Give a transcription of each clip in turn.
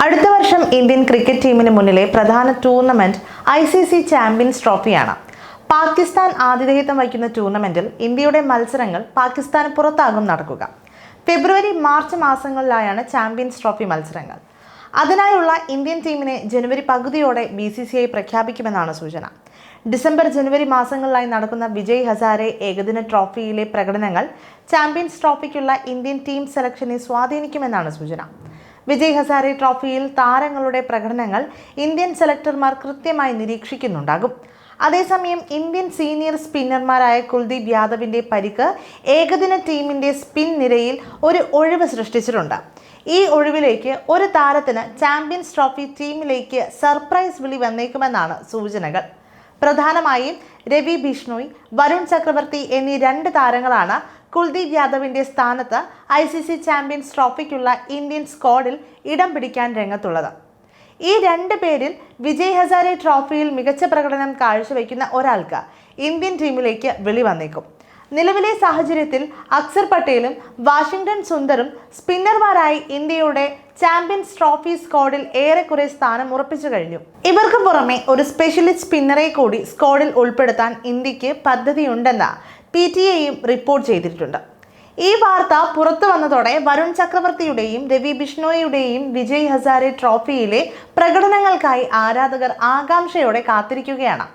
അടുത്ത വർഷം Indian cricket ടീമിന് മുന്നിലെ പ്രധാന ടൂർണമെന്റ് ICC ചാമ്പ്യൻസ് ട്രോഫിയാണ്. പാകിസ്ഥാൻ ആതിഥേയത്വം വഹിക്കുന്ന ടൂർണമെന്റിൽ ഇന്ത്യയുടെ മത്സരങ്ങൾ പാകിസ്ഥാന് പുറത്താകും നടക്കുക. ഫെബ്രുവരി മാർച്ച് മാസങ്ങളിലായാണ് ചാമ്പ്യൻസ് ട്രോഫി മത്സരങ്ങൾ. അതിനായുള്ള ഇന്ത്യൻ ടീമിനെ ജനുവരി പകുതിയോടെ BCCI പ്രഖ്യാപിക്കുമെന്നാണ് സൂചന. ഡിസംബർ ജനുവരി മാസങ്ങളിലായി നടക്കുന്ന വിജയ് ഹസാരെ ഏകദിന ട്രോഫിയിലെ പ്രകടനങ്ങൾ ചാമ്പ്യൻസ് ട്രോഫിക്കുള്ള ഇന്ത്യൻ ടീം സെലക്ഷനെ സ്വാധീനിക്കുമെന്നാണ് സൂചന. വിജയ് ഹസാരെ ട്രോഫിയിൽ താരങ്ങളുടെ പ്രകടനങ്ങൾ ഇന്ത്യൻ സെലക്ടർമാർ കൃത്യമായി നിരീക്ഷിക്കുന്നുണ്ടാകും. അതേസമയം ഇന്ത്യൻ സീനിയർ സ്പിന്നർമാരായ കുൽദീപ് യാദവിന്റെ പരിക്ക് ഏകദിന ടീമിന്റെ സ്പിൻ നിരയിൽ ഒരു ഒഴിവ് സൃഷ്ടിച്ചിട്ടുണ്ട്. ഈ ഒഴിവിലേക്ക് ഒരു താരത്തിന് ചാമ്പ്യൻസ് ട്രോഫി ടീമിലേക്ക് സർപ്രൈസ് വിളി വന്നേക്കുമെന്നാണ് സൂചനകൾ. പ്രധാനമായും രവി ബിഷ്ണോയ്, വരുൺ ചക്രവർത്തി എന്നീ രണ്ട് താരങ്ങളാണ് കുൽദീപ് യാദവിന്റെ സ്ഥാനത്ത് ICC ചാമ്പ്യൻസ് ട്രോഫിക്കുള്ള ഇന്ത്യൻ സ്ക്വാഡിൽ ഇടം പിടിക്കാൻ രംഗത്തുള്ളത്. ഈ രണ്ട് പേരിൽ വിജയ് ഹസാരെ ട്രോഫിയിൽ മികച്ച പ്രകടനം കാഴ്ചവെക്കുന്ന ഒരാൾക്ക് ഇന്ത്യൻ ടീമിലേക്ക് വിളി വന്നേക്കും. നിലവിലെ സാഹചര്യത്തിൽ അക്സർ പട്ടേലും വാഷിംഗ്ടൺ സുന്ദറും സ്പിന്നർമാരായി ഇന്ത്യയുടെ ചാമ്പ്യൻസ് ട്രോഫി സ്ക്വാഡിൽ ഏറെക്കുറെ സ്ഥാനം ഉറപ്പിച്ചു കഴിഞ്ഞു. ഇവർക്ക് പുറമെ ഒരു സ്പെഷ്യലിസ്റ്റ് സ്പിന്നറെ കൂടി സ്ക്വാഡിൽ ഉൾപ്പെടുത്താൻ ഇന്ത്യക്ക് പദ്ധതിയുണ്ടെന്ന് PTAയും റിപ്പോർട്ട് ചെയ്തിട്ടുണ്ട്. ഈ വാർത്ത പുറത്തു വന്നതോടെ വരുൺ ചക്രവർത്തിയുടെയും രവി ബിഷ്ണോയിയുടെയും വിജയ് ഹസാരെ ട്രോഫിയിലെ പ്രകടനങ്ങൾക്കായി ആരാധകർ ആകാംക്ഷയോടെ കാത്തിരിക്കുകയാണ്.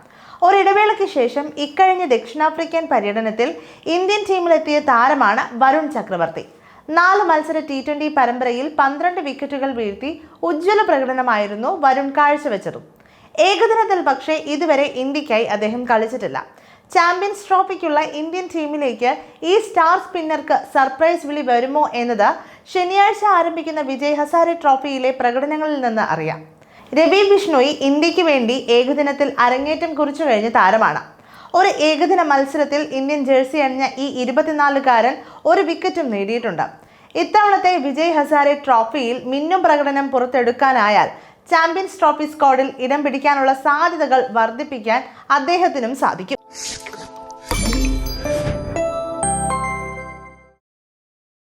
ഒരിടവേളയ്ക്ക് ശേഷം ഇക്കഴിഞ്ഞ ദക്ഷിണാഫ്രിക്കൻ പര്യടനത്തിൽ ഇന്ത്യൻ ടീമിലെത്തിയ താരമാണ് വരുൺ ചക്രവർത്തി. 4 മത്സര T20 പരമ്പരയിൽ 12 വിക്കറ്റുകൾ വീഴ്ത്തി ഉജ്ജ്വല പ്രകടനമായിരുന്നു വരുൺ കാഴ്ചവെച്ചതും. ഏകദിനത്തിൽ പക്ഷേ ഇതുവരെ ഇന്ത്യക്കായി അദ്ദേഹം കളിച്ചിട്ടില്ല. ചാമ്പ്യൻസ് ട്രോഫിക്കുള്ള ഇന്ത്യൻ ടീമിലേക്ക് ഈ സ്റ്റാർ സ്പിന്നർക്ക് സർപ്രൈസ് വിളി വരുമോ എന്നത് ശനിയാഴ്ച ആരംഭിക്കുന്ന വിജയ് ഹസാരെ ട്രോഫിയിലെ പ്രകടനങ്ങളിൽ നിന്ന് അറിയാം. രവി ബിഷ്ണോയി ഇന്ത്യക്ക് വേണ്ടി ഏകദിനത്തിൽ അരങ്ങേറ്റം കുറിച്ചു കഴിഞ്ഞ താരമാണ്. ഒരു ഏകദിന മത്സരത്തിൽ ഇന്ത്യൻ ജേഴ്സി അണിഞ്ഞ ഈ 24-കാരൻ ഒരു വിക്കറ്റും നേടിയിട്ടുണ്ട്. ഇത്തവണത്തെ വിജയ് ഹസാരെ ട്രോഫിയിൽ മിന്നും പ്രകടനം പുറത്തെടുക്കാനായാൽ ചാമ്പ്യൻസ് ട്രോഫി സ്ക്വാഡിൽ ഇടം പിടിക്കാനുള്ള സാധ്യതകൾ വർദ്ധിപ്പിക്കാൻ അദ്ദേഹത്തിനും സാധിക്കും.